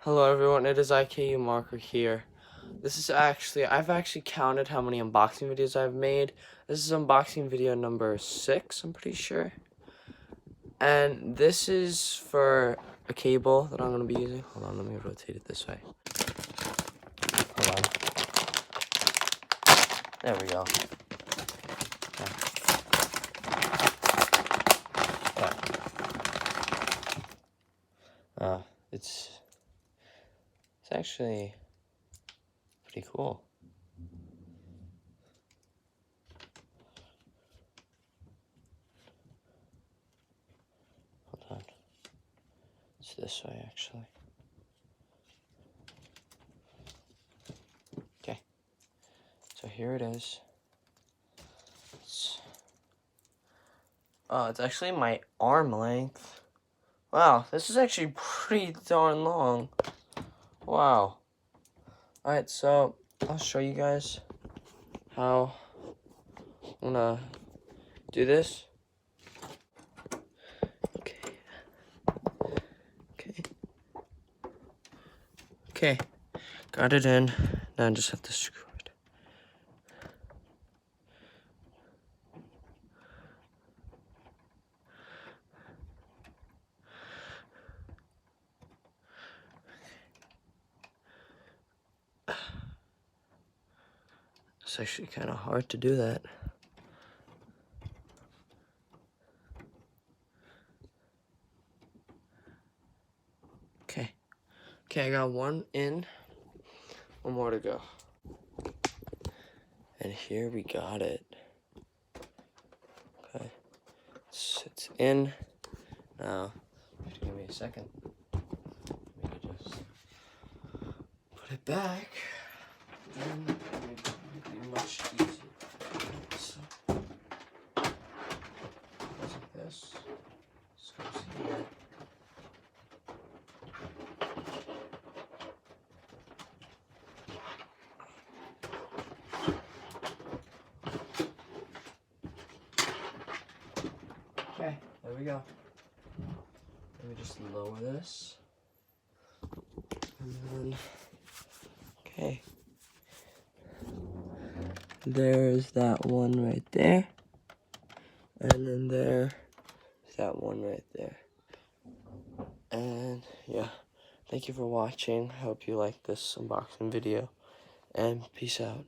Hello everyone, it is IKU Marker here. I've actually counted how many unboxing videos I've made. This is unboxing video number 6, I'm pretty sure. And this is for a cable that I'm going to be using. Hold on, let me rotate it this way. Hold on. There we go. Okay. It's actually pretty cool. Hold on. It's this way, actually. Okay. So here it is. It's actually my arm length. Wow, this is actually pretty darn long. Wow. Alright, so I'll show you guys how I'm gonna do this. Okay. Got it in. Now I just have to screw it. It's actually kind of hard to do that. Okay. Okay, I got one in. One more to go. And here we got it. Okay. It's in. Now, just give me a second. Let me just put it back. And it'll be much easier. So, goes like this. This goes here. Okay, there we go. Let me just lower this. And then, okay. There's that one right there. And then there's that one right there. And yeah, thank you for watching. I hope you liked this unboxing video. And peace out.